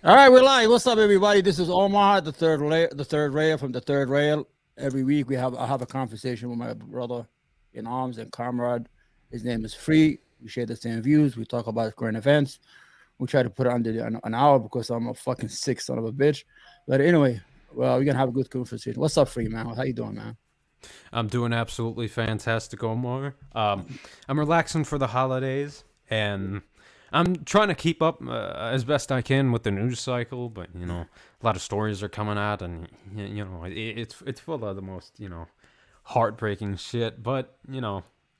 All right, we're live. What's up, everybody? This is Omar, the third rail from the third rail. Every week I have a conversation with my brother in arms and comrade. His name is Free. We share the same views. We talk about current events. We try to put it under an hour because I'm a fucking sick son of a bitch. But anyway, well, we're gonna have a good conversation. What's up, Free, man? How you doing, man? I'm doing absolutely fantastic, Omar. I'm relaxing for the holidays, and I'm trying to keep up as best I can with the news cycle. But a lot of stories are coming out, and it's full of the most heartbreaking shit. But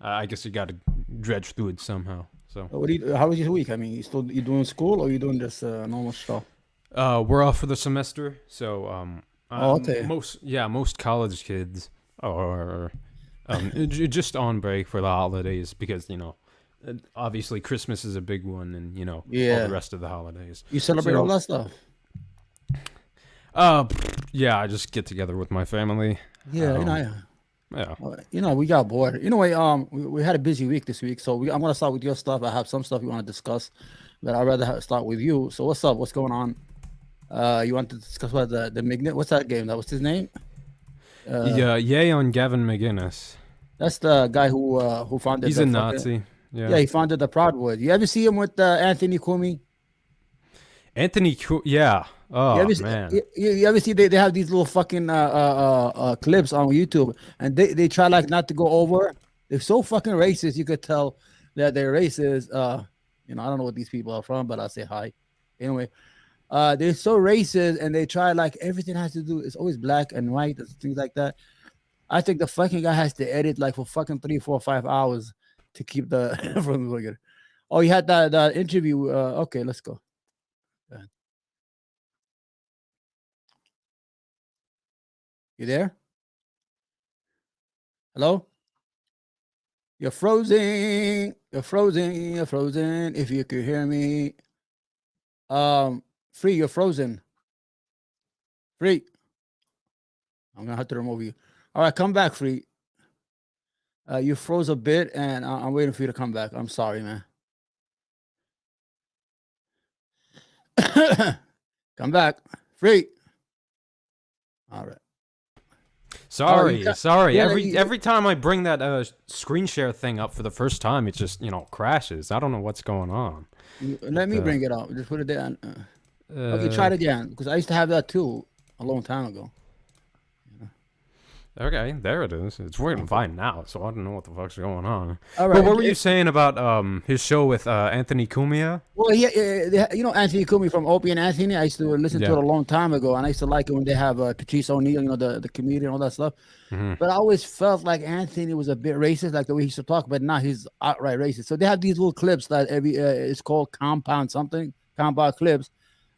I guess you got to dredge through it somehow. So, How was your week? I mean, you doing school or you doing just normal stuff? we're off for the semester, so Okay. most college kids are just on break for the holidays because obviously Christmas is a big one, and all Yeah. the rest of the holidays. You celebrate all that stuff? Yeah, I just get together with my family. Yeah, Yeah. we got bored. We had a busy week this week, so I'm gonna start with your stuff. I have some stuff you want to discuss, but I'd rather start with you. So what's up? What's going on? You want to discuss what the Magnet? What's that game? What's his name? Yeah, yay on Gavin McInnes. That's the guy who founded. He's the a fucking- Nazi. Yeah, Yeah. he founded the Proud Boys. You ever see him with Anthony Kumi? Yeah. Oh You ever, man. you ever see they have these little fucking clips on YouTube, and they try like not to go over. They're so fucking racist. You could tell that they're racist. I don't know what these people are from, but I'll say hi. Anyway, they're so racist, and they try like everything has to do. It's always black and white and things like that. I think the fucking guy has to edit like for fucking 3, 4, 5 hours to keep the from going. Oh, you had that interview. Okay, let's go. Go ahead. You there? Hello? You're frozen. You're frozen. You're frozen. If you could hear me. Free, you're frozen. Free. I'm gonna have to remove you. All right, come back, Free. You froze a bit, and I'm waiting for you to come back. I'm sorry, man. Come back, Free. All right. Sorry. yeah, Every time I bring that screen share thing up for the first time, it just crashes. I don't know what's going on. Let me bring it up. Just put it there. Okay, try it again because I used to have that too a long time ago. Okay, there it is. It's working fine now, so I don't know what the fuck's going on. All But right. what were you saying about his show with Anthony Cumia? Well, Anthony Cumia from Opie and Anthony. I used to listen to Yeah. it a long time ago, and I used to like it when they have Patrice O'Neal, the comedian, all that stuff. Mhm. But I always felt like Anthony was a bit racist, like the way he used to talk. But now he's outright racist. So they have these little clips that it's called compound clips,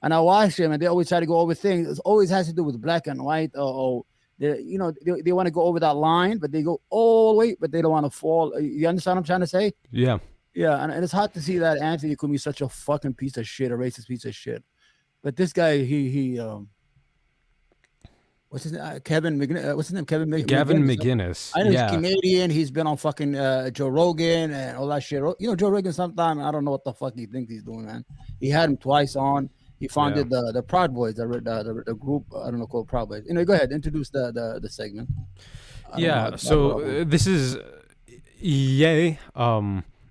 and I watch them, and they always try to go over things. It always has to do with black and white, or they want to go over that line, but they go all the way, but they don't want to fall. You understand what I'm trying to say? Yeah. Yeah, and it's hard to see that Anthony could be such a fucking piece of shit, a racist piece of shit. But this guy, he what's his name? Kevin McGinnis. What's his name? Gavin McGinnis. McInnes. I know he's Yeah. Canadian. He's been on fucking Joe Rogan and all that shit. Joe Rogan. Sometimes I don't know what the fuck he thinks he's doing, man. He had him twice on. He founded the Proud Boys, the group. I don't know, called Proud Boys. Go ahead, introduce the segment. Yeah. So this is Yay.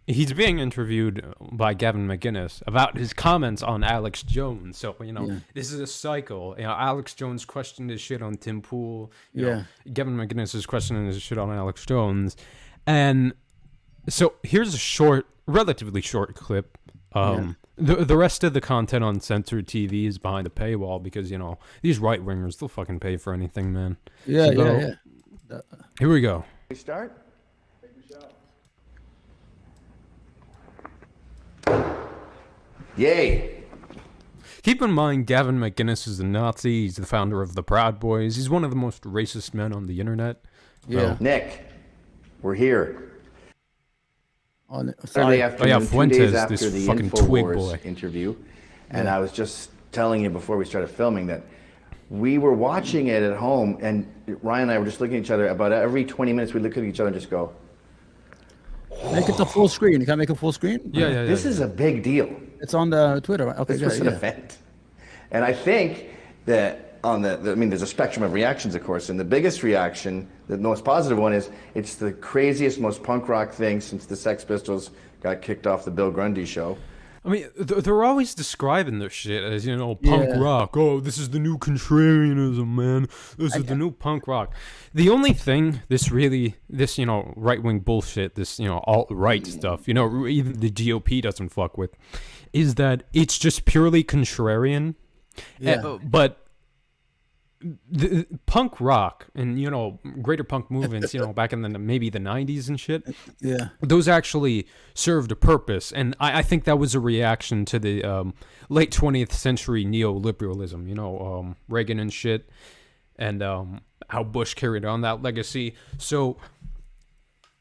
He's being interviewed by Gavin McInnes about his comments on Alex Jones. So, this is a cycle. Alex Jones questioned his shit on Tim Pool. You know, Gavin McInnes is questioning his shit on Alex Jones. And so here's a relatively short clip. The rest of the content on censored TV is behind a paywall because, these right-wingers, they'll fucking pay for anything, man. Yeah. Here we go. We start? Yay! Keep in mind, Gavin McInnes is a Nazi. He's the founder of the Proud Boys. He's one of the most racist men on the internet. Yeah. Nick, we're here. Sorry. Saturday afternoon, yeah, 2 Fuentes, days after this the fucking twig InfoWars boy. interview, and I was just telling you before we started filming that we were watching it at home, and Ryan and I were just looking at each other. About every 20 minutes, we'd look at each other and just go, Make it the full screen. You can make it full screen? Yeah. this is a big deal. It's on the Twitter, right? Okay, This was good. an Yeah. event. And I think that I mean, there's a spectrum of reactions, of course, and the biggest reaction, the most positive one, is it's the craziest, most punk rock thing since the Sex Pistols got kicked off the Bill Grundy show. I mean, they're always describing their shit as, punk rock. Oh, this is the new contrarianism, man. This is the new punk rock. The only thing this right-wing bullshit, this, alt-right stuff, even the GOP doesn't fuck with, is that it's just purely contrarian. Yeah. But the punk rock and greater punk movements back in maybe the 90s and shit, those actually served a purpose, and I think that was a reaction to the late 20th century neoliberalism, Reagan and shit, and how Bush carried on that legacy. So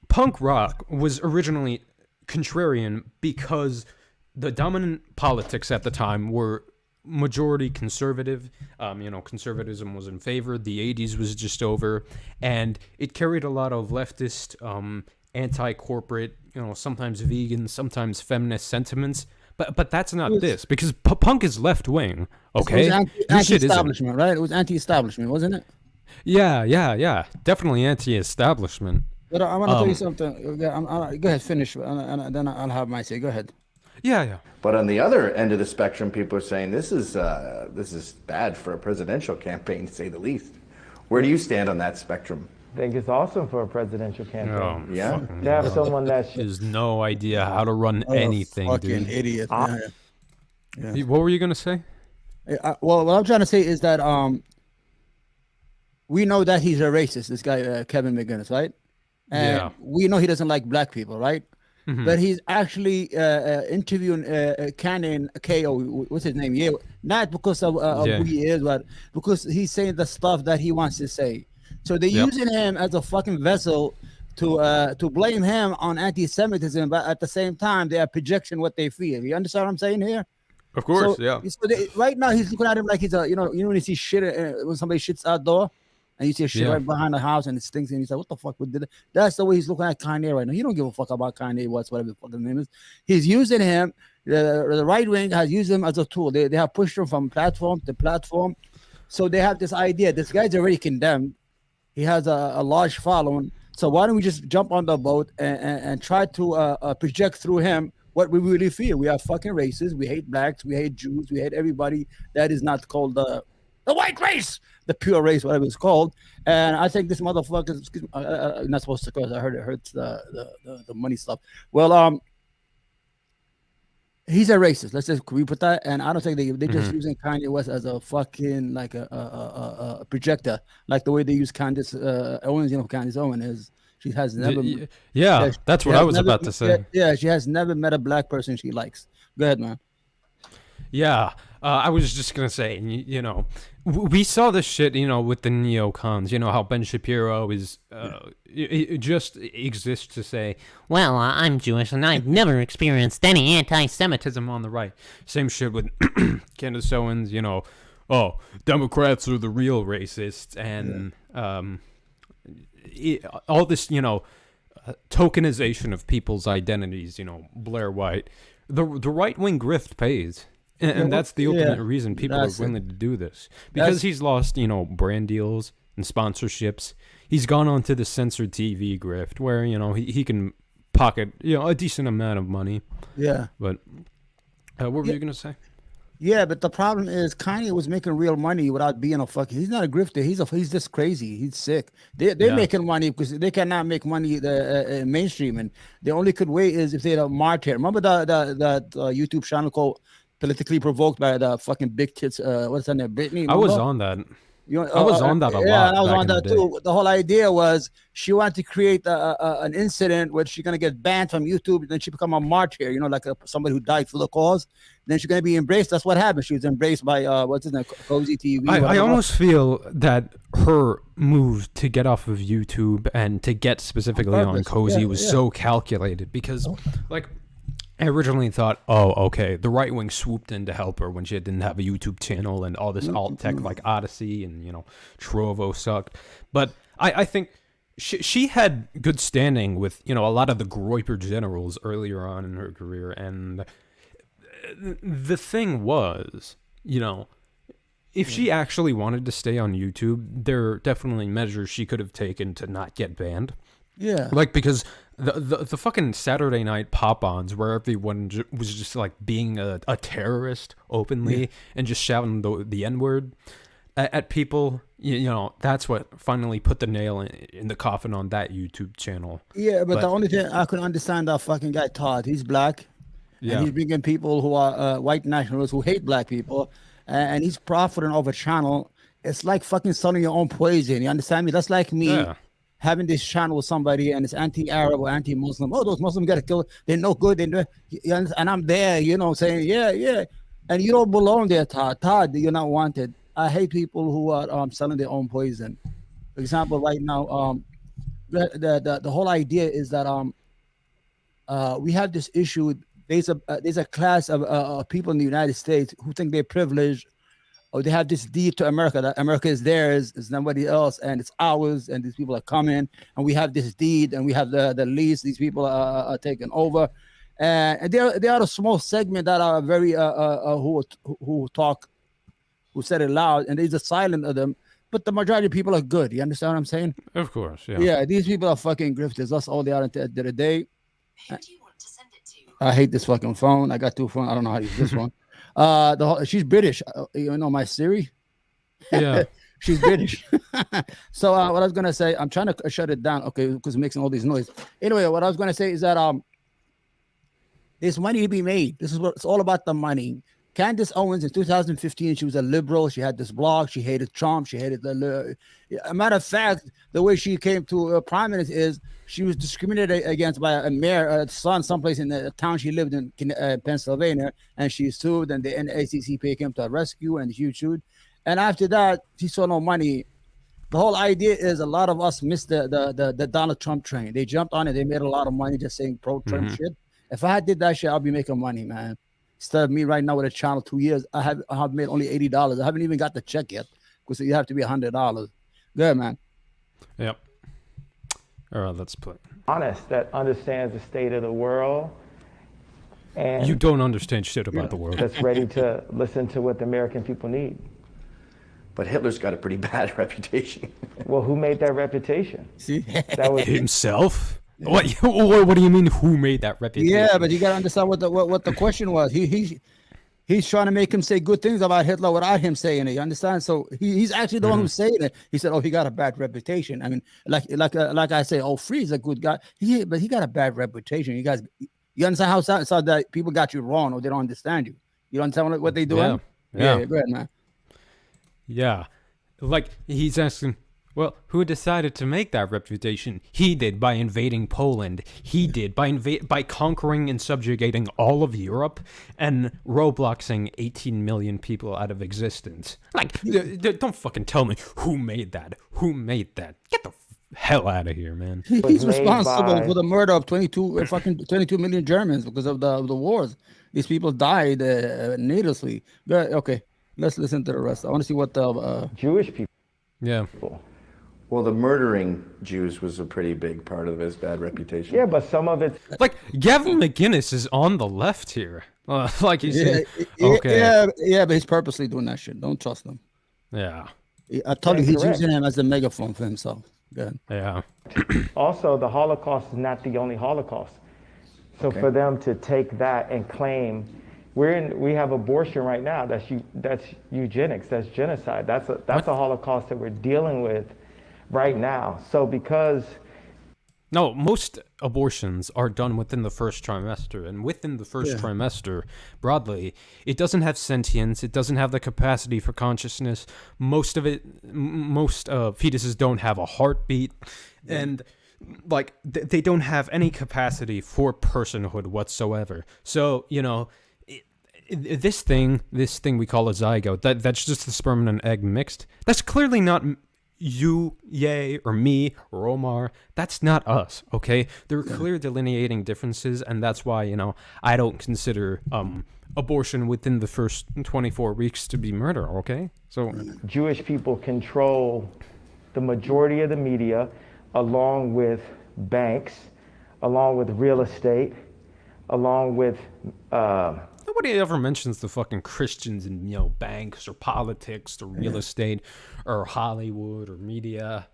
punk rock was originally contrarian because the dominant politics at the time were majority conservative. Conservatism was in favor. The 80s was just over, and it carried a lot of leftist, anti-corporate, sometimes vegan, sometimes feminist sentiments. But that's not this, because punk is left wing. Okay, it was anti-establishment, right? It was anti-establishment, wasn't it? Yeah. Definitely anti-establishment. But I want to tell you something. Go ahead, finish, and then I'll have my say. Go ahead. Yeah. But on the other end of the spectrum, people are saying this is bad for a presidential campaign, to say the least. Where do you stand on that spectrum? I think it's awesome for a presidential campaign. Oh, yeah, to have someone that has no idea how to run anything, fucking dude. Idiot. Yeah. What were you gonna say? Well, what I'm trying to say is that we know that he's a racist. This guy Kevin McGinnis, right? And we know he doesn't like black people, right? Mm-hmm. But he's actually interviewing Cannon KO, what's his name? Yeah, not because of who he is, but because he's saying the stuff that he wants to say. So they're using him as a fucking vessel to blame him on anti-Semitism, but at the same time they are projecting what they feel. You understand what I'm saying here? Of course, So right now he's looking at him like he's a when you see shit when somebody shits outdoor. And you see shit right behind the house and it stinks, and he's like, what the fuck? That's the way he's looking at Kanye right now. He don't give a fuck about Kanye, whatever the fucking name is. He's using him. The right wing has used him as a tool. They have pushed him from platform to platform. So they have this idea. This guy's already condemned. He has a large following. So why don't we just jump on the boat and try to project through him what we really feel? We are fucking racist. We hate blacks. We hate Jews. We hate everybody that is not called the white race, the pure race, whatever it's called. And I think this motherfucker, excuse me, I'm not supposed to curse. I heard it hurts the money stuff. Well, he's a racist. Let's just we put that. And I don't think they're just using Kanye West as a fucking like a projector, like the way they use Candace Owens. Candace Owens is. She has never. That's what I was about to say. Yeah, she has never met a black person she likes. Go ahead, man. Yeah, I was just gonna say, we saw this shit, with the neocons. How Ben Shapiro is, it just exists to say, well, I'm Jewish and I've never experienced any anti-Semitism on the right. Same shit with Candace Owens. Democrats are the real racists, and all this, tokenization of people's identities. Blair White, the right-wing grift pays. And that's the ultimate reason people are willing to do this. Because he's lost, brand deals and sponsorships. He's gone on to the censored TV grift where, he can pocket, a decent amount of money. Yeah. But what were you going to say? Yeah, but the problem is Kanye was making real money without being a fucking... He's not a grifter. He's just crazy. He's sick. They're making money because they cannot make money mainstream. And the only good way is if they had a martyr. Remember that YouTube channel called... Politically Provoked by the fucking big tits. What's her name? Britney. I was on that. I was on that a lot. Yeah, I was on that too. The whole idea was she wanted to create an incident where she's gonna get banned from YouTube, then she become a martyr. Like somebody who died for the cause. Then she's gonna be embraced. That's what happened. She was embraced by what's his name, Cozy TV. I almost feel that her move to get off of YouTube and to get specifically on Cozy was so calculated because, I originally thought, okay, the right wing swooped in to help her when she didn't have a YouTube channel and all this alt tech like Odyssey and, Trovo sucked. But I think she had good standing with, a lot of the Groyper generals earlier on in her career. And the thing was, if she actually wanted to stay on YouTube, there are definitely measures she could have taken to not get banned. Yeah. Like, because the fucking Saturday night pop-ons where everyone was just like being a terrorist openly and just shouting the N-word at people, you know, that's what finally put the nail in the coffin on that YouTube channel. Yeah, but the only thing I could understand that fucking guy Todd, he's black. Yeah. And he's bringing people who are white nationalists who hate black people, and he's profiting off a channel. It's like fucking selling your own poison. You understand me? That's like me having this channel with somebody and it's anti-Arab or anti-Muslim. Oh, those Muslims got to kill. They're no good. And I'm there, you know, saying, yeah. And you don't belong there, Todd. Todd, you're not wanted. I hate people who are selling their own poison. For example, right now, the whole idea is that we have this issue. There's a class of people in the United States who think they're privileged, or they have this deed to America, that America is theirs, it's nobody else, and it's ours, and these people are coming, and we have this deed, and we have the lease, these people are taking over. And they are a small segment that are very who talk, who said it loud, and there's a silent of them, but the majority of people are good. You understand what I'm saying? Of course, yeah. Yeah, these people are fucking grifters. That's all they are at the end of the day. I hate this fucking phone. I got two phones. I don't know how to use this one. She's British. You know my Siri? Yeah. She's British. So what I was gonna say, I'm trying to shut it down, okay, because it's making all these noise. Anyway, what I was gonna say is that there's money to be made. This is what it's all about, the money. Candace Owens in 2015, she was a liberal. She had this blog. She hated Trump. She hated a matter of fact, the way she came to prime minister is she was discriminated against by a mayor, son, someplace in the town she lived in, Pennsylvania, and she sued, and the NAACP came to her rescue, and she sued. And after that, she saw no money. The whole idea is a lot of us missed the Donald Trump train. They jumped on it. They made a lot of money just saying pro-Trump shit. If I did that shit, I'll be making money, man. Instead of me right now with a channel 2 years, I have made only $80. I haven't even got the check yet because you have to be $100. Good, man. Yep. All right, let's play. Honest, that understands the state of the world. And you don't understand shit about the world. That's ready to listen to what the American people need. But Hitler's got a pretty bad reputation. Well, who made that reputation? See? That was himself. What do you mean? Who made that reputation? Yeah, but you gotta understand what the question was. He's trying to make him say good things about Hitler without him saying it. You understand? So he's actually the one who's saying it. He said, "Oh, he got a bad reputation." I mean, like I say, "Oh, Free's a good guy." But he got a bad reputation. You guys, you understand how so that people got you wrong or they don't understand you. You understand what they doing? Yeah, go ahead, man. Yeah, like he's asking. Well, who decided to make that reputation? He did by invading Poland. He did by conquering and subjugating all of Europe and Robloxing 18 million people out of existence. Like, don't fucking tell me who made that. Who made that? Get the hell out of here, man. He's responsible for the murder of 22 million Germans because of the wars. These people died needlessly. Okay, let's listen to the rest. I want to see what the Jewish people. Yeah. Well, the murdering Jews was a pretty big part of his bad reputation. Yeah, but some of it. Like, Gavin McInnes is on the left here. Like he's saying, okay. Yeah, but he's purposely doing that shit. Don't trust him. Yeah. I told you he's using him as a megaphone for himself. Good. Yeah. Also, the Holocaust is not the only Holocaust. So for them to take that and claim, we have abortion right now. That's eugenics. That's genocide. That's a Holocaust that we're dealing with right now. So because no, most abortions are done within the first trimester, and within the first trimester, broadly, it doesn't have sentience, it doesn't have the capacity for consciousness. Most fetuses don't have a heartbeat, and like they don't have any capacity for personhood whatsoever. So, you know, this thing we call a zygote, that's just the sperm and an egg mixed. That's clearly not you, Ye, or me, or Omar. That's not us, okay? There are clear delineating differences, and that's why, you know, I don't consider abortion within the first 24 weeks to be murder, okay? So Jewish people control the majority of the media, along with banks, along with real estate, along with nobody ever mentions the fucking Christians in, banks or politics or real estate or Hollywood or media.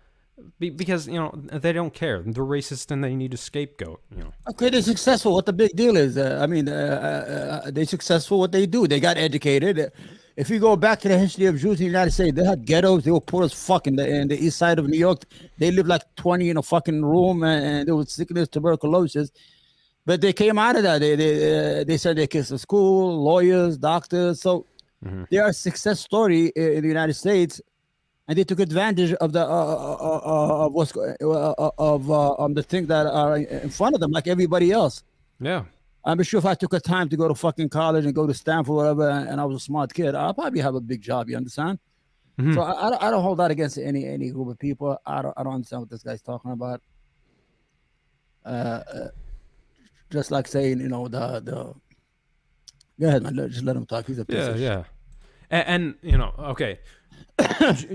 Because, they don't care. They're racist and they need a scapegoat, Okay, they're successful. What the big deal is? They're successful. What they do, they got educated. If you go back to the history of Jews in the United States, they had ghettos. They were poor as fuck in the east side of New York. They lived like 20 in a fucking room, and there was sickness, tuberculosis. But they came out of that. They said they kids to school, lawyers, doctors. So they are a success story in the United States. And they took advantage of the of what's the things that are in front of them, like everybody else. Yeah. I'm sure if I took a time to go to fucking college and go to Stanford, whatever, and I was a smart kid, I'll probably have a big job. You understand? So I don't hold that against any group of people. I don't understand what this guy's talking about. Just like saying, the go ahead, man. Just let him talk. He's a piece of shit. Yeah. And okay.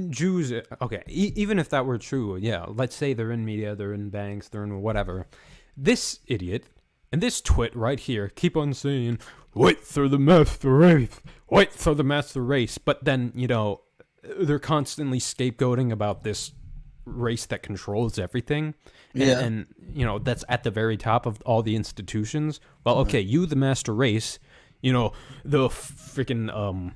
Jews, okay, even if that were true, let's say they're in media, they're in banks, they're in whatever. This idiot and this twit right here keep on saying, wait for the master race, wait for the master race. But then, they're constantly scapegoating about this race that controls everything. And that's at the very top of all the institutions. Well, okay, you, the master race, the freaking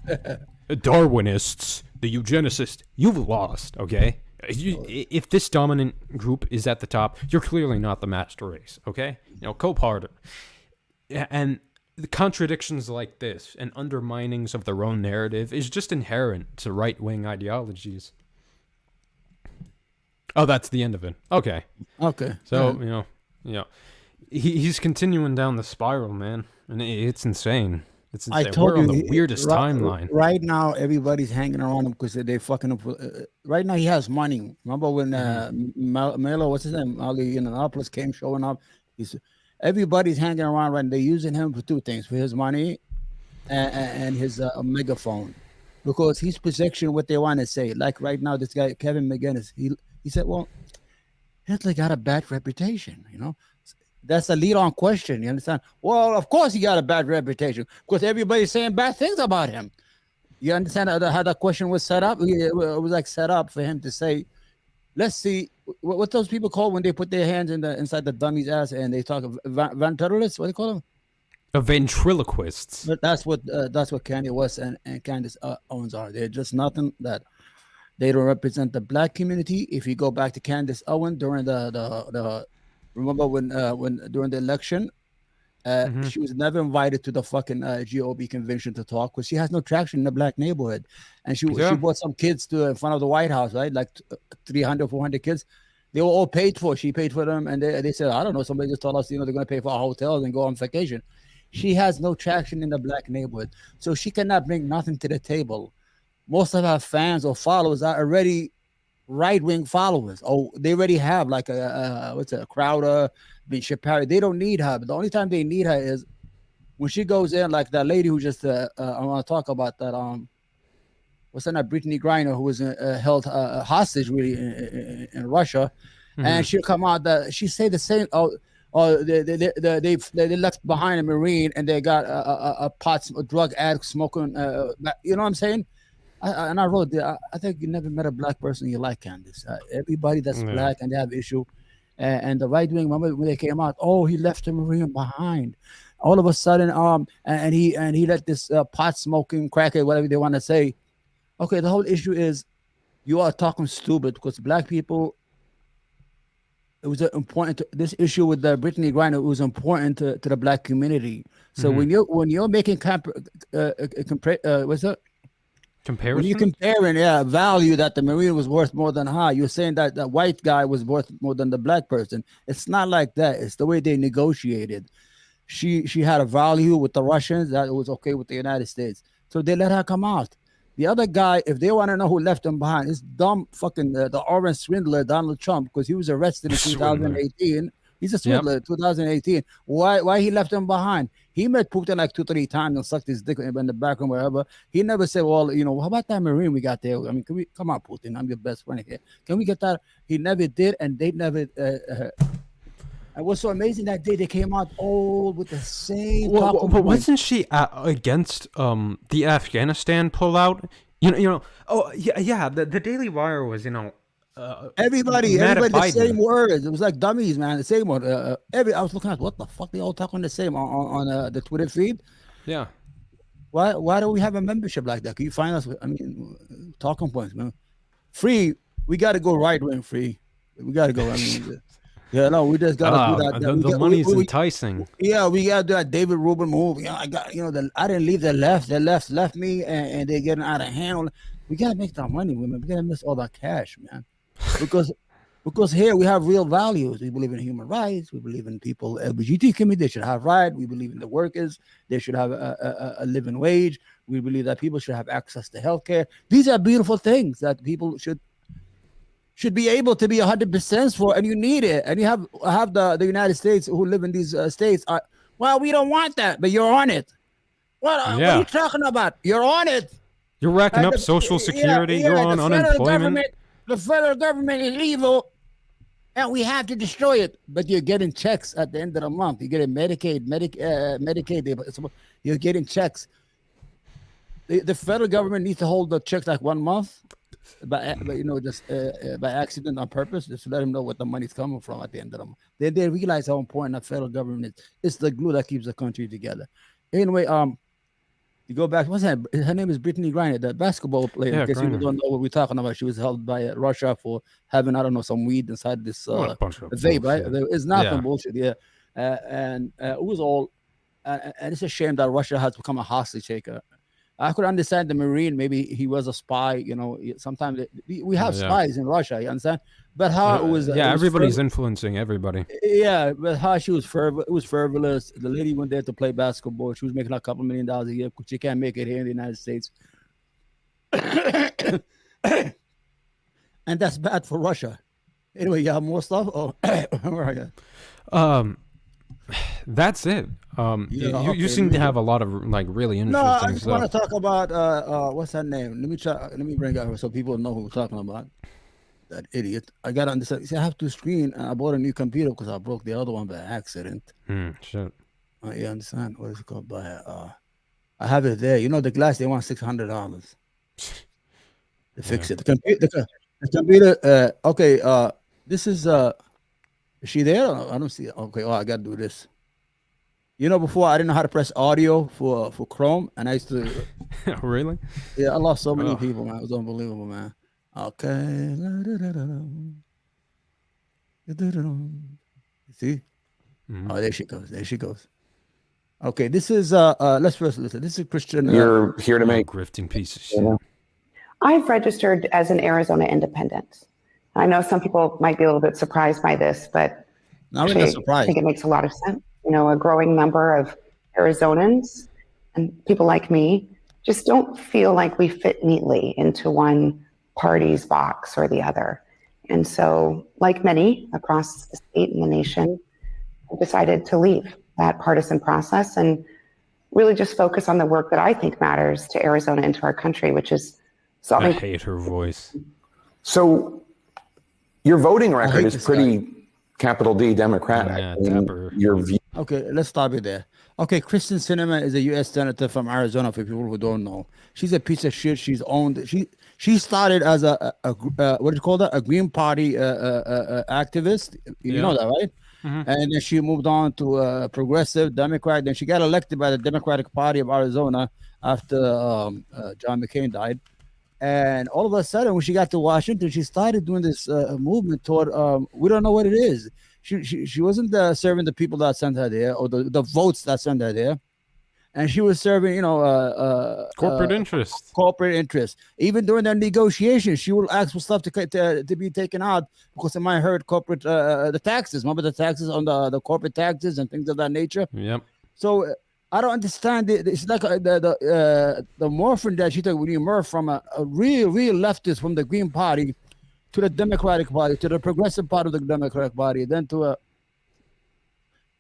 Darwinists, the eugenicists, you've lost, okay? If this dominant group is at the top, you're clearly not the master race, okay? Cope harder. And the contradictions like this and underminings of their own narrative is just inherent to right-wing ideologies. Oh, that's the end of it. Okay. So, he's continuing down the spiral, man, and it's insane. It's insane. I told We're on the weirdest timeline. Right now, everybody's hanging around him because they fucking up. Right now, he has money. Remember when Melo, what's his name, Ali Yiannopoulos came showing up? Everybody's hanging around right now. They're using him for two things: for his money and his megaphone, because he's projecting what they want to say. Like right now, this guy Kevin McGinnis, he said, "Well, Hitler got a bad reputation," That's a lead-on question. You understand? Well, of course he got a bad reputation because everybody's saying bad things about him. You understand how that question was set up? It was like set up for him to say, "Let's see what those people call when they put their hands inside the dummy's ass and they talk ventriloquists. What do they call them? Ventriloquists. But that's what Kanye West and Candace Owens are. They're just nothing that they don't represent the black community. If you go back to Candace Owens during the remember when during the election, she was never invited to the fucking GOP convention to talk because she has no traction in the black neighborhood, and she brought some kids to in front of the White House, right? Like 300, 400 kids. They were all paid for. She paid for them, and they said, I don't know. Somebody just told us, they're going to pay for our hotels and go on vacation. She has no traction in the black neighborhood, so she cannot bring nothing to the table. Most of her fans or followers are already right-wing followers. They already have like a Crowder, Ben Shapiro. They don't need her. But the only time they need her is when she goes in, like that lady who just I want to talk about that. What's her name? Brittany Griner, who was held hostage really in Russia, and she'll come out that she say the same. They left behind a Marine and they got a drug addict smoking. You know what I'm saying? I wrote there, I think you never met a black person you like, Candace. Everybody that's black and they have issue. And the right wing, remember when they came out, he left a Marine behind. All of a sudden, and he let this pot smoking crackhead, whatever they want to say. Okay, the whole issue is you are talking stupid because black people. It was important. This issue with the Brittany Griner was important to the black community. So when you're making what's that? Comparison? When you're comparing, value that the Marine was worth more than her, you're saying that the white guy was worth more than the black person. It's not like that. It's the way they negotiated. She had a value with the Russians that was okay with the United States. So they let her come out. The other guy, if they want to know who left him behind, is dumb fucking the orange swindler, Donald Trump, because he was arrested in 2018. He's a swindler, 2018. Why he left him behind? He met Putin like 2-3 times and sucked his dick in the back and wherever. He never said, well, how about that Marine we got there? I mean, come on, Putin, I'm your best friend here. Can we get that? He never did, and they never And what's so amazing that day they came out all with the same Well, talking but points. wasn't she against the Afghanistan pullout? You know. Oh yeah. The Daily Wire was mad at Everybody, the same Biden. words. It was like dummies, man. The same word. I was looking at what the fuck they all talking the same on the Twitter feed. Yeah. Why do we have a membership like that? Can you find us? I mean, talking points, man. Free. We got to go right wing free. We got to go. I mean, yeah, no, we just got to do that. The, We the got, money's enticing. yeah, we got to do that David Rubin move. I got, I didn't leave the left. The left me, and they're getting out of hand. We got to make that money, women. We got to miss all that cash, man. Because here we have real values. We believe in human rights. We believe in people, LGBT community, they should have rights. We believe in the workers. They should have a living wage. We believe that people should have access to healthcare. These are beautiful things that people should be able to be 100% for, and you need it. And you have the United States who live in these states. Well, we don't want that, but you're on it. What are you talking about? You're on it. You're racking up Social Security. You're on unemployment. The federal government is evil, and we have to destroy it. But you're getting checks at the end of the month. You're getting Medicaid. You're getting checks. The federal government needs to hold the checks like 1 month, but just by accident on purpose, just to let them know what the money's coming from at the end of the month. They realize how important the federal government is. It's the glue that keeps the country together. Anyway, you go back. What's that? Her name is Brittany Griner, the basketball player. Yeah, in case you don't know what we're talking about. She was held by Russia for having, I don't know, some weed inside this vape, right? It's nothing bullshit. Yeah, and it was all. And it's a shame that Russia has become a hostage taker. I could understand the Marine. Maybe he was a spy. Sometimes we have spies in Russia. You understand? But how it was. Everybody's influencing everybody. Yeah, but how she was it was frivolous. The lady went there to play basketball. She was making like a couple $1 million a year. She can't make it here in the United States. And that's bad for Russia. Anyway, you have more stuff? Oh, where are you? That's it. You seem to have a lot of really interesting stuff. No, I just want to talk about what's that name? Let me bring it up so people know who we're talking about. That idiot. I gotta understand. See, I have to screen, and I bought a new computer because I broke the other one by accident. Shit. You understand? What is it called? I have it there. The glass, they want $600 to fix it. The computer. Okay. This is she there? I don't see it. Okay. Oh, I gotta do this. Before I didn't know how to press audio for Chrome, and I used to. Really? Yeah, I lost so many people, man. It was unbelievable, man. Okay. See? Mm-hmm. Oh, there she goes. Okay, this is let's first listen. This is Christian. You're here to make grifting piece of shit. I've registered as an Arizona independent. I know some people might be a little bit surprised by this, but not really surprised. I think it makes a lot of sense. A growing number of Arizonans and people like me just don't feel like we fit neatly into one party's box or the other. And so, like many across the state and the nation, I decided to leave that partisan process and really just focus on the work that I think matters to Arizona and to our country, which is solving. I hate her voice. So your voting record is pretty capital D Democratic. Your view. Okay, let's stop it there. Okay, Kristen Sinema is a U.S. senator from Arizona. For people who don't know, she's a piece of shit. She's owned. She started as a what do you call that? A Green Party activist. You know that, right? Mm-hmm. And then she moved on to a progressive Democrat. Then she got elected by the Democratic Party of Arizona after John McCain died. And all of a sudden, when she got to Washington, she started doing this movement toward we don't know what it is. She wasn't serving the people that sent her there or the votes that sent her there, and she was serving corporate interests. Corporate interests. Even during the negotiations, she will ask for stuff to be taken out because it might hurt corporate the taxes. Remember the taxes on the corporate taxes and things of that nature. Yep. So I don't understand. It's like the morphing that she took when you morph from a real leftist from the Green Party to the Democratic Party, to the progressive part of the Democratic Party, then to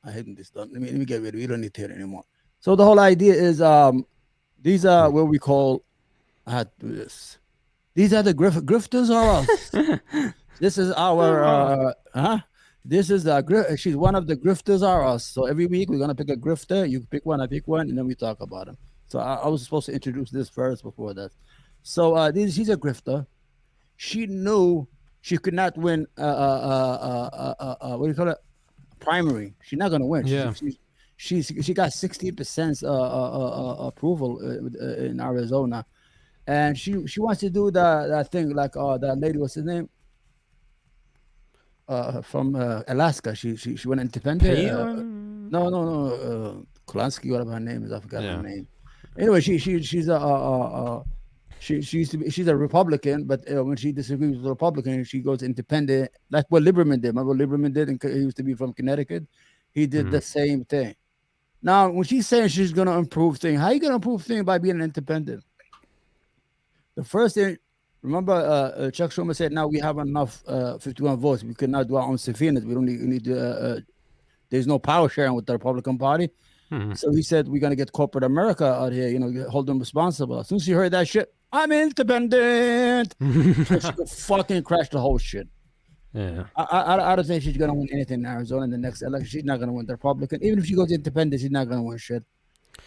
I hate this done. Let me get rid of it. We don't need to hear it anymore. So the whole idea is these are what we call I had to do this. These are the grifters or us. This is our This is she's one of the grifters are us. So every week we're gonna pick a grifter. You pick one, I pick one, and then we talk about them. So I was supposed to introduce this first before that. So she's a grifter. She knew she could not win. What do you call it? Primary. She's not gonna win. Yeah. She got 60% approval in Arizona, and she wants to do that thing like that lady. What's her name? From Alaska. She went independent. No. Kulansky, whatever her name is. I forgot her name. Anyway, she's she used to be. She's a Republican, but when she disagrees with the Republican, she goes independent. Like what Lieberman did. Remember what Lieberman did? And he used to be from Connecticut. He did the same thing. Now, when she's saying she's going to improve things, how are you going to improve things by being an independent? The first thing. Remember, Chuck Schumer said, "Now we have enough 51 votes. We cannot do our own subpoenas. We don't need there's no power sharing with the Republican Party." So he said, "We're gonna get corporate America out here. Hold them responsible." As soon as she heard that shit, I'm independent. She could fucking crash the whole shit. Yeah, I don't think she's gonna win anything in Arizona in the next election. She's not gonna win the Republican. Even if she goes independent, she's not gonna win shit.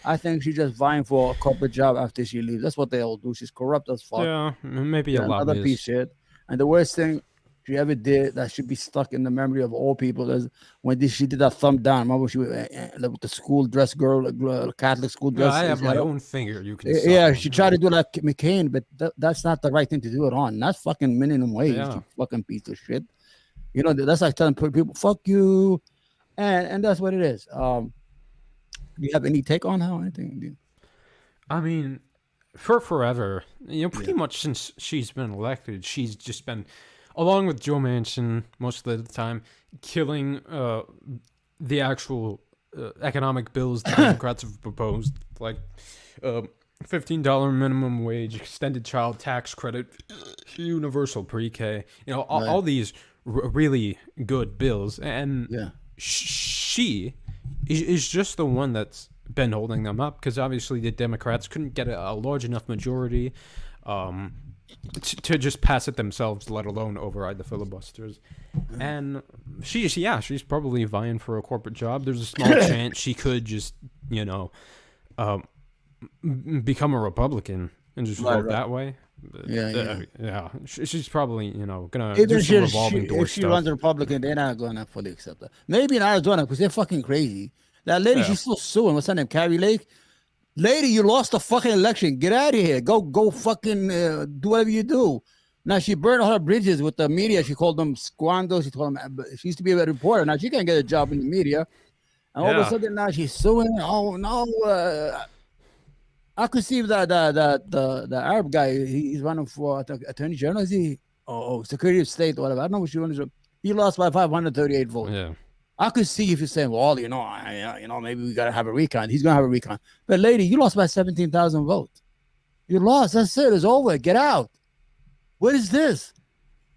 I think she's just vying for a corporate job after she leaves. That's what they all do. She's corrupt as fuck. Yeah, maybe a lot. Another piece of shit. And the worst thing she ever did that should be stuck in the memory of all people is when she did that thumb down. Remember she was with the school dress girl, Catholic school dress. I have my own finger. You can. Yeah, she tried to do like McCain, but that's not the right thing to do it on. That's fucking minimum wage. You fucking piece of shit. That's like telling people, "Fuck you," and that's what it is. Do you have any take on how anything? I mean, for forever, pretty much since she's been elected, she's just been, along with Joe Manchin, most of the time, killing the actual economic bills the Democrats have proposed, like $15 minimum wage, extended child tax credit, universal pre-K. All these really good bills, and she is just the one that's been holding them up, because obviously the Democrats couldn't get a large enough majority to just pass it themselves, let alone override the filibusters. And she's probably vying for a corporate job. There's a small chance she could just become a Republican and just vote that way. She's probably gonna do some revolving door stuff. If she runs a Republican, they're not gonna fully accept that. Maybe in Arizona, because they're fucking crazy. That lady, she's still suing. What's her name? Carrie Lake. Lady, you lost the fucking election. Get out of here. Go fucking do whatever you do. Now she burned all her bridges with the media. She called them squandos. She told them she used to be a reporter. Now she can't get a job in the media. And all of a sudden now she's suing. Oh no. I could see that the Arab guy, he's running for attorney general. Is he? Secretary of State or whatever. I don't know what she wanted to. He lost by 538 votes. Yeah. I could see if you're saying, well, maybe we gotta have a recount. He's gonna have a recount. But lady, you lost by 17,000 votes. You lost. That's it. It's over. Get out. What is this?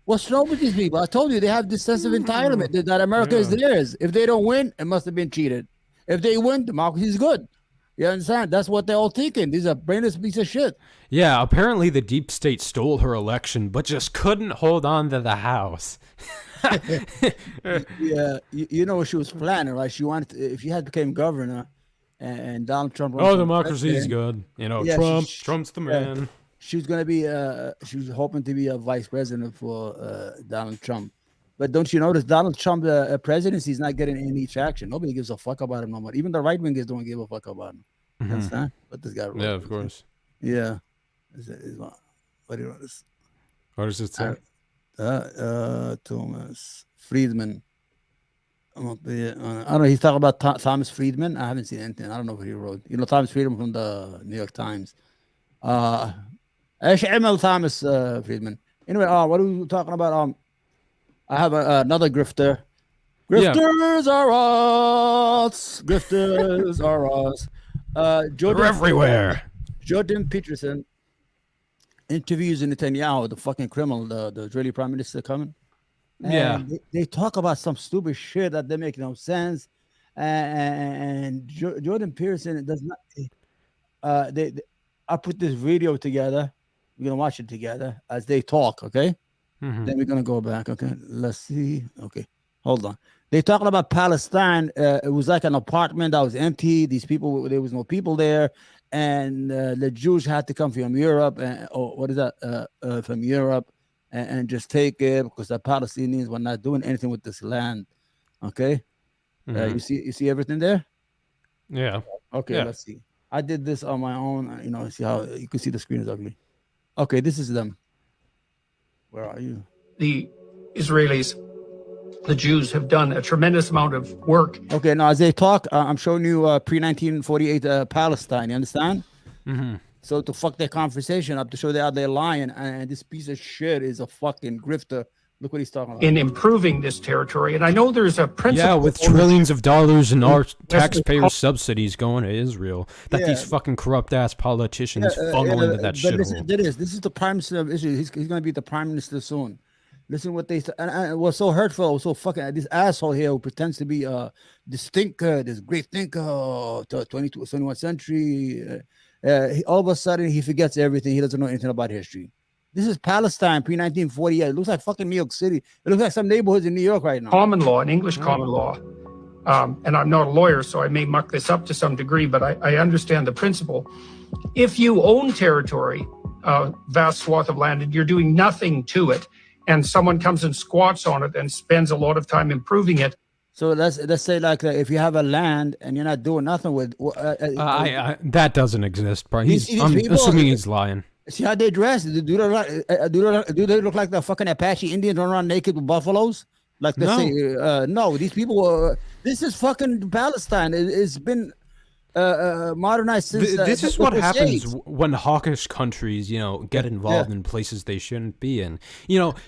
What's wrong with these people? I told you they have this sense of entitlement that America is theirs. If they don't win, it must have been cheated. If they win, democracy is good. You understand? That's what they're all thinking. These are brainless piece of shit. Yeah, apparently the deep state stole her election, but just couldn't hold on to the House. Yeah, you know what she was planning, right? She wanted if she had became governor, and Donald Trump. Democracy is good. Trump's the man. She was gonna be. She was hoping to be a vice president for Donald Trump. But don't you notice Donald Trump, presidency is not getting any traction. Nobody gives a fuck about him no more. Even the right wingers don't give a fuck about him. Understand? But this guy. Yeah, of course. Yeah. What do you want this? What does it say? Thomas Friedman. I don't know. He's talking about Thomas Friedman. I haven't seen anything. I don't know what he wrote. Thomas Friedman from the New York Times. ايش عمل Thomas Friedman? Anyway, what are we talking about? I have another grifter. Grifters are us. Grifters are us. They're everywhere. Jordan Peterson interviews Netanyahu, the fucking criminal, the Israeli prime minister coming. And they talk about some stupid shit that they make no sense. And Jordan Peterson does not. I put this video together. We're gonna watch it together as they talk. Okay. Then we're gonna go back. Okay. Let's see. Okay. Hold on. They talking about Palestine. It was like an apartment that was empty. These people, there was no people there, and the Jews had to come from Europe, or what is that? From Europe, and just take it because the Palestinians were not doing anything with this land. Okay, you see everything there. Yeah. Okay, yeah. Let's see. I did this on my own. See how you can see the screen is ugly. Okay, this is them. Where are you? The Israelis, the Jews, have done a tremendous amount of work. Okay, now as they talk, I'm showing you pre-1948 Palestine. You understand? Mm-hmm. So to fuck their conversation up, to show they're lying, and this piece of shit is a fucking grifter. Look what he's talking about. In improving this territory. And I know there's a principle. Yeah, with trillions of dollars in our taxpayer subsidies going to Israel, that these fucking corrupt-ass politicians funnel into that shit. This is the prime minister of Israel. He's going to be the prime minister soon. Listen what they said. And it was so hurtful. It was so fucking, this asshole here who pretends to be this thinker, this great thinker, 21st century. All of a sudden, he forgets everything. He doesn't know anything about history. This is Palestine, pre-1948. It looks like fucking New York City. It looks like some neighborhoods in New York right now. Common law, in English common law. And I'm not a lawyer, so I may muck this up to some degree, but I understand the principle. If you own territory, a vast swath of land, and you're doing nothing to it, and someone comes and squats on it and spends a lot of time improving it. So let's say like if you have a land and you're not doing nothing with that doesn't exist, bro. I'm assuming he's lying. See how they dress? Do they look like the fucking Apache Indians run around naked with buffaloes? Like they say, no. These people. This is fucking Palestine. It's been modernized since. This is what happens when hawkish countries, get involved in places they shouldn't be in.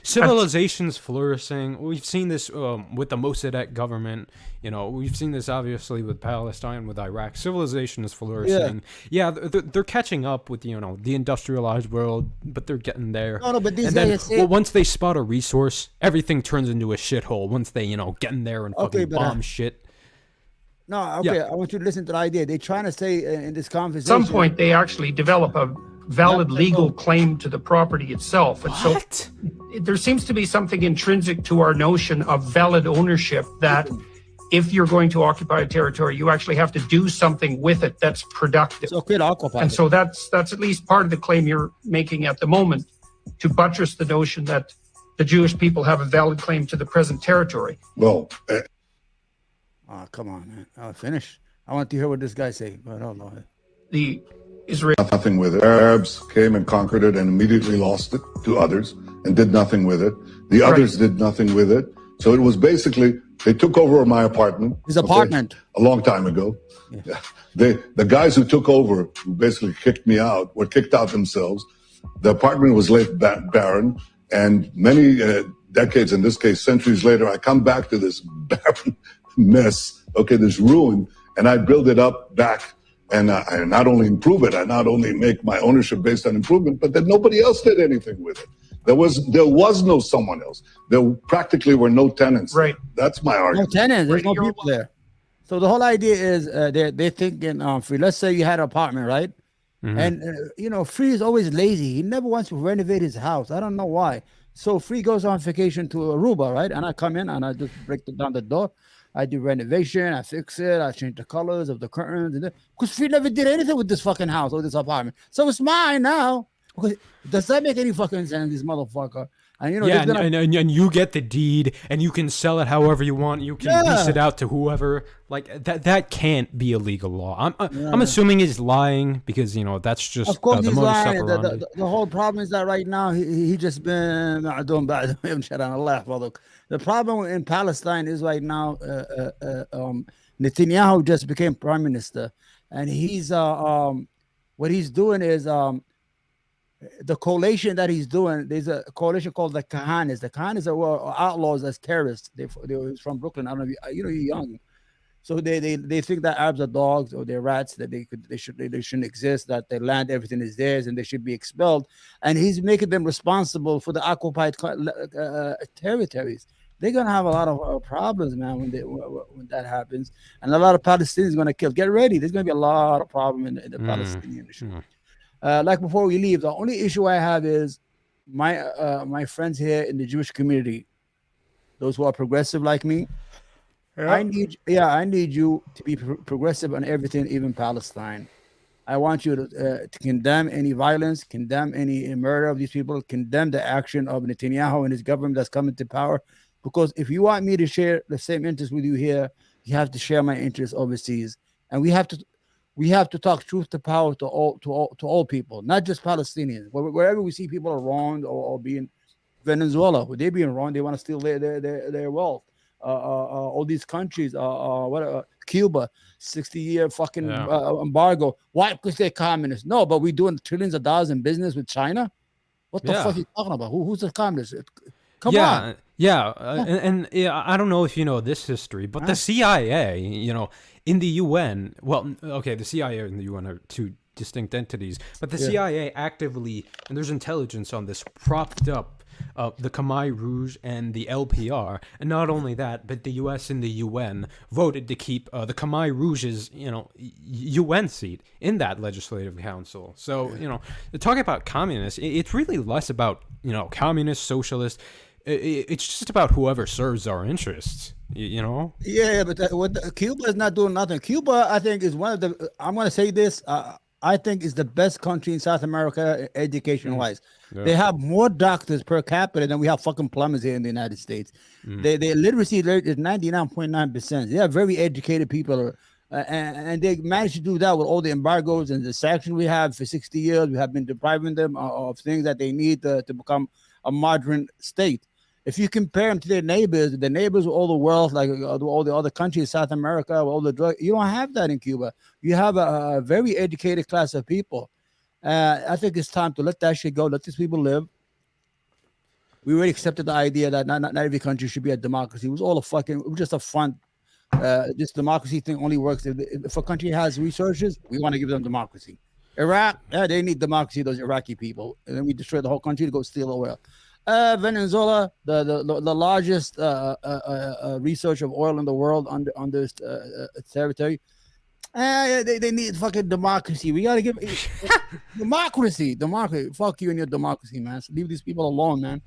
Civilization's flourishing. We've seen this with the Mossadegh government. We've seen this obviously with Palestine, with Iraq. Civilization is flourishing. Yeah, they're catching up with the industrialized world, but they're getting there. No, but these guys. Once they spot a resource, everything turns into a shithole. Once they get in there and fucking bomb shit. No, okay. Yeah. I want you to listen to the idea. They're trying to say in this conversation. At some point, they actually develop a valid legal claim to the property itself. And so there seems to be something intrinsic to our notion of valid ownership that if you're going to occupy a territory, you actually have to do something with it that's productive. It's okay to occupy. And so that's at least part of the claim you're making at the moment, to buttress the notion that the Jewish people have a valid claim to the present territory. Well. Oh, come on, man. I'll finish. I want to hear what this guy say, but hold on. The Israel. Nothing with it. Arabs came and conquered it and immediately lost it to others and did nothing with it. The others did nothing with it. So it was basically, they took over my apartment. His apartment. A long time ago. Yeah. The guys who took over, who basically kicked me out, were kicked out themselves. The apartment was left barren. And many decades, in this case, centuries later, I come back to this barren mess, this ruin, and I build it up back, and I not only improve it, I not only make my ownership based on improvement, but that nobody else did anything with it. There was no someone else. There practically were no tenants. Right. That's my argument. No tenants. There's no people there. So the whole idea is they're thinking free. Let's say you had an apartment, right? Mm-hmm. And Free is always lazy. He never wants to renovate his house. I don't know why. So Free goes on vacation to Aruba, right? And I come in and I just break down the door. I do renovation, I fix it, I change the colors of the curtains, and because Free never did anything with this fucking house or this apartment, so it's mine now. Okay, does that make any fucking sense, this motherfucker? And and you get the deed, and you can sell it however you want. You can lease it out to whoever. Like that can't be a legal law. I'm assuming he's lying because that's just of course the he's lying. The whole problem is that right now he just been doing bad. I haven't shut on a laugh. Although the problem in Palestine is right now Netanyahu just became prime minister, and he's what he's doing is the coalition that he's doing. There's a coalition called the Kahanis. The Kahanis are outlaws as terrorists. They're from Brooklyn. I don't know if you're young. So they think that Arabs are dogs or they're rats, that they shouldn't exist, that their land, everything is theirs, and they should be expelled. And he's making them responsible for the occupied territories. They're gonna have a lot of problems, man, when that happens, and a lot of Palestinians are gonna kill. Get ready. There's gonna be a lot of problem in the Palestinian issue. Like before we leave, the only issue I have is my friends here in the Jewish community. those who are progressive like me. I need you to be progressive on everything, even Palestine. I want you to condemn any violence, condemn any murder of these people, condemn the action of Netanyahu and his government that's coming to power. Because if you want me to share the same interest with you here, you have to share my interests overseas, and we have to talk truth to power to all people, not just Palestinians. Wherever we see people are wronged or being Venezuela, where they being wrong, they want to steal their wealth. All these countries, Cuba, 60-year fucking embargo. Why? Because they're communists. No, but we're doing trillions of dollars in business with China. What the fuck are you talking about? Who's the communist? Come on. And I don't know if you know this history, but the CIA, in the UN, well, okay, the CIA and the UN are two distinct entities, but the CIA actively, and there's intelligence on this, propped up the Khmer Rouge and the LPR, and not only that, but the U.S. and the UN voted to keep the Khmer Rouge's, UN seat in that legislative council. So, talking about communists, it's really less about, communist, socialist. It's just about whoever serves our interests, Yeah, but Cuba is not doing nothing. Cuba, I think, is one of the. I'm going to say this. I think is the best country in South America education-wise. They have more doctors per capita than we have fucking plumbers here in the United States. Their literacy rate is 99.9%. They are very educated people, and they managed to do that with all the embargoes and the sanctions we have for 60 years. We have been depriving them of things that they need to become a modern state. If you compare them to their neighbors with all the wealth, like all the other countries, South America, with all the drugs, you don't have that in Cuba. You have a very educated class of people. I think it's time to let that shit go. Let these people live. We already accepted the idea that not every country should be a democracy. It was just a front. This democracy thing only works if a country has resources. We want to give them democracy. Iraq, they need democracy. Those Iraqi people, and then we destroy the whole country to go steal oil. Venezuela, the largest research of oil in the world on this territory. They need fucking democracy. We gotta give democracy. Fuck you and your democracy, man. So leave these people alone, man.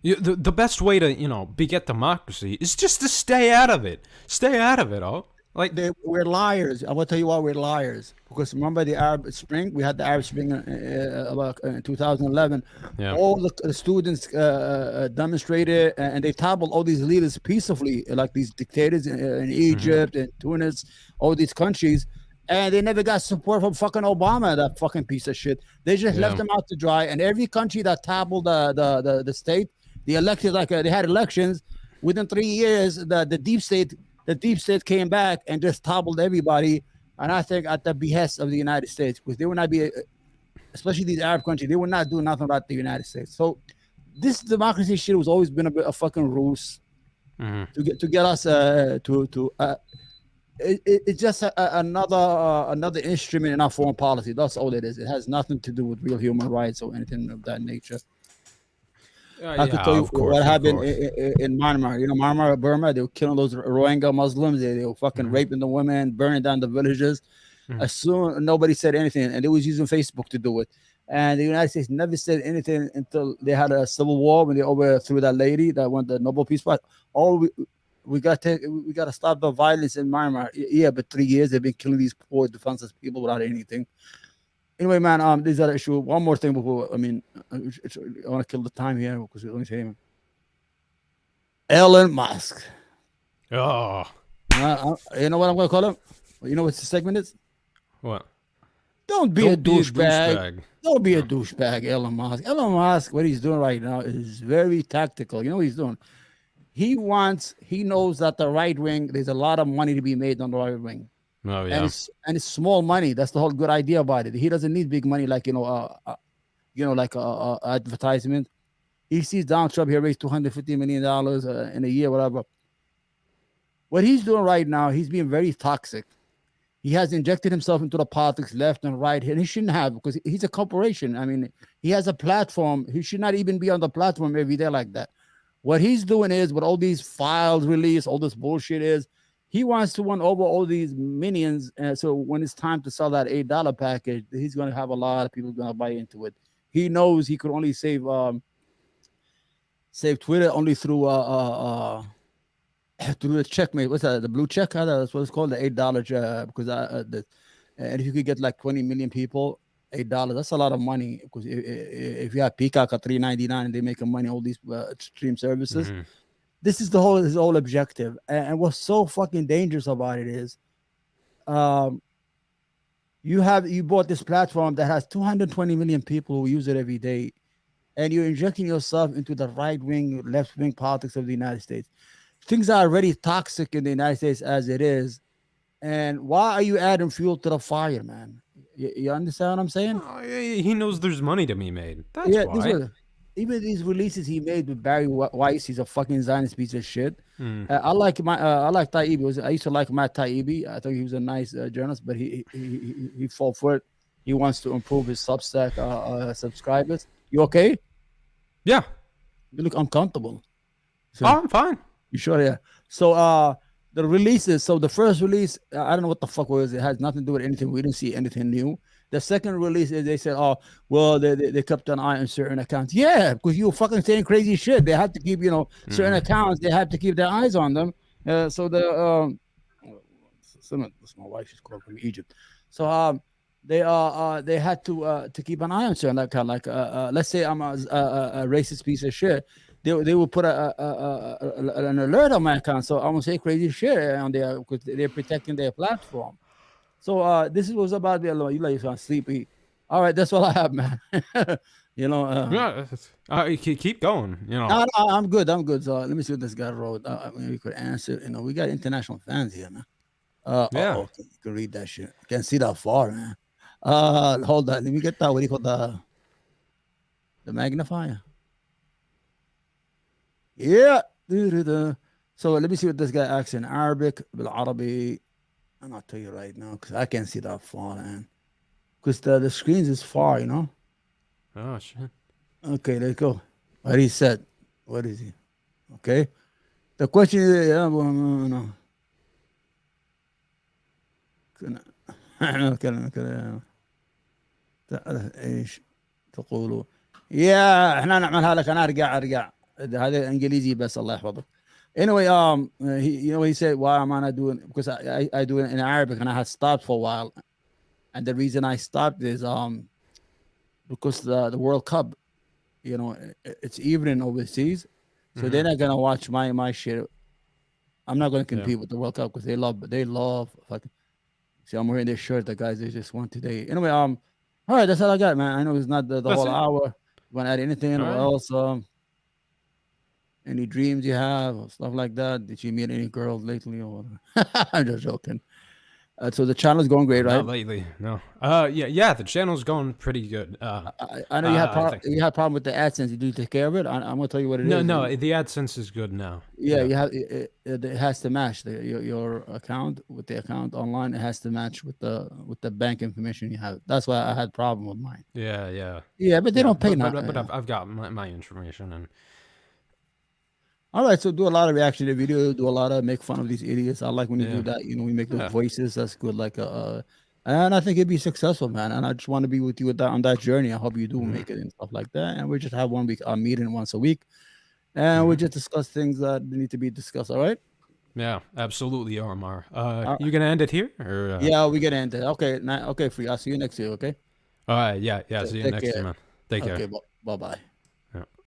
The best way to beget democracy is just to stay out of it. We're liars. I will tell you why we're liars. Because remember the Arab Spring? We had the Arab Spring in 2011. Yeah. All the students demonstrated, and they toppled all these leaders peacefully, like these dictators in Egypt and Tunis, all these countries. And they never got support from fucking Obama, that fucking piece of shit. They just left them out to dry. And every country that toppled the state, they elected they had elections. Within 3 years, the deep state came back and just toppled everybody, and I think at the behest of the United States, because they would not be, especially these Arab countries, they would not do nothing about the United States. So this democracy shit has always been a fucking ruse to get us it's just another instrument in our foreign policy. That's all it is. It has nothing to do with real human rights or anything of that nature. I could tell you what happened in Myanmar. Myanmar, Burma, they were killing those Rohingya Muslims. They were fucking raping the women, burning down the villages. As soon nobody said anything, and they was using Facebook to do it. And the United States never said anything until they had a civil war when they overthrew that lady that won the Nobel Peace Prize. We got to stop the violence in Myanmar. Yeah, but 3 years they've been killing these poor defenseless people without anything. Anyway, man, these are issue. One more thing before, I want to kill the time here because let me say, man. Elon Musk. Oh. You know what I'm going to call him? You know what the segment is? What? Don't be a douchebag. Don't be a douchebag, Elon Musk. Elon Musk, what he's doing right now is very tactical. You know what he's doing? He knows that the right wing, there's a lot of money to be made on the right wing. Oh, yeah. And it's small money. That's the whole good idea about it. He doesn't need big money like advertisement. He sees Donald Trump here raise $250 million in a year, whatever. What he's doing right now, he's being very toxic. He has injected himself into the politics left and right, and he shouldn't have because he's a corporation. I mean, he has a platform. He should not even be on the platform every day like that. What he's doing is, with all these files released, all this bullshit is, he wants to win over all these minions. And so when it's time to sell that $8 package, he's going to have a lot of people going to buy into it. He knows he could only save save Twitter only through through the checkmate. What's that? The blue check? That's what it's called. The $8 because and if you could get like 20 million people, $8. That's a lot of money. Because if you have Peacock at $3.99 and they make money all these stream services, this is his whole objective. And what's so fucking dangerous about it is, you bought this platform that has 220 million people who use it every day, and you're injecting yourself into the right wing, left wing politics of the United States. Things are already toxic in the United States as it is. And why are you adding fuel to the fire, man? You understand what I'm saying? Oh, he knows there's money to be made. That's why. Even these releases he made with Barry Weiss, he's a fucking Zionist piece of shit. I like Taibbi. I used to like Matt Taibbi. I thought he was a nice journalist, but he fought for it. He wants to improve his Substack subscribers. You okay? Yeah. You look uncomfortable. So, I'm fine. You sure? Yeah. So the releases. So the first release, I don't know what the fuck was. It has nothing to do with anything. We didn't see anything new. The second release is they said, oh, well, they kept an eye on certain accounts. Yeah, because you were fucking saying crazy shit. They have to keep, certain accounts. They have to keep their eyes on them. So my wife is called from Egypt. So they had to keep an eye on certain account. Like let's say I'm a racist piece of shit. They will put an alert on my account, so I'm gonna say crazy shit on there because they're protecting their platform. So this was about the you like you're sleepy. All right, that's all I have, man. Keep going. No, I'm good. So let me see what this guy wrote. We could answer. We got international fans here, man. Yeah, you can read that shit. Can't see that far, man. Hold on. Let me get that. What do you call the magnifier? Yeah. So let me see what this guy asks in Arabic, بالعربي. And I'll tell you right now because I can't see that far, man. Because the screens is far, Oh shit. Okay, let's go. What he said. What is he? Okay. The question is, no. ايش تقولوا؟ يا احنا نعملها لك. انا ارجع هذا انجليزي بس الله يحفظك. Anyway, he said, why am I not doing? Because I do it in Arabic, and I had stopped for a while, and the reason I stopped is because the World Cup, it's evening overseas, so they're not gonna watch my shit. I'm not gonna compete with the World Cup because they love fucking. See, I'm wearing this shirt. The guys they just won today. Anyway, all right, that's all I got, man. I know it's not the whole hour. You want to add anything else? Any dreams you have or stuff like that? Did you meet any girls lately? Or I'm just joking. So the channel's going great, right? Not lately, no. Yeah, the channel's going pretty good. I know you had problem with the AdSense. Did you take care of it? I'm gonna tell you what it is. No, the AdSense is good now. Yeah, you have it has to match your account with the account online. It has to match with the bank information you have. That's why I had problem with mine. Yeah. Yeah, but they don't pay now. But I've got my information and. All right, so do a lot of reaction to video, do a lot of make fun of these idiots. I like when you do that. We make those voices. That's good. Like and I think it'd be successful, man. And I just want to be with you on that journey. I hope you do make it and stuff like that. And we just have 1 week meeting once a week, and we just discuss things that need to be discussed. All right. Yeah, absolutely, Omar. You gonna end it here? Or, Yeah, we gonna end it. Okay, okay, free. I'll see you next year. Okay. All right. Yeah. See you next year, man. Take care. Okay. Bye bye.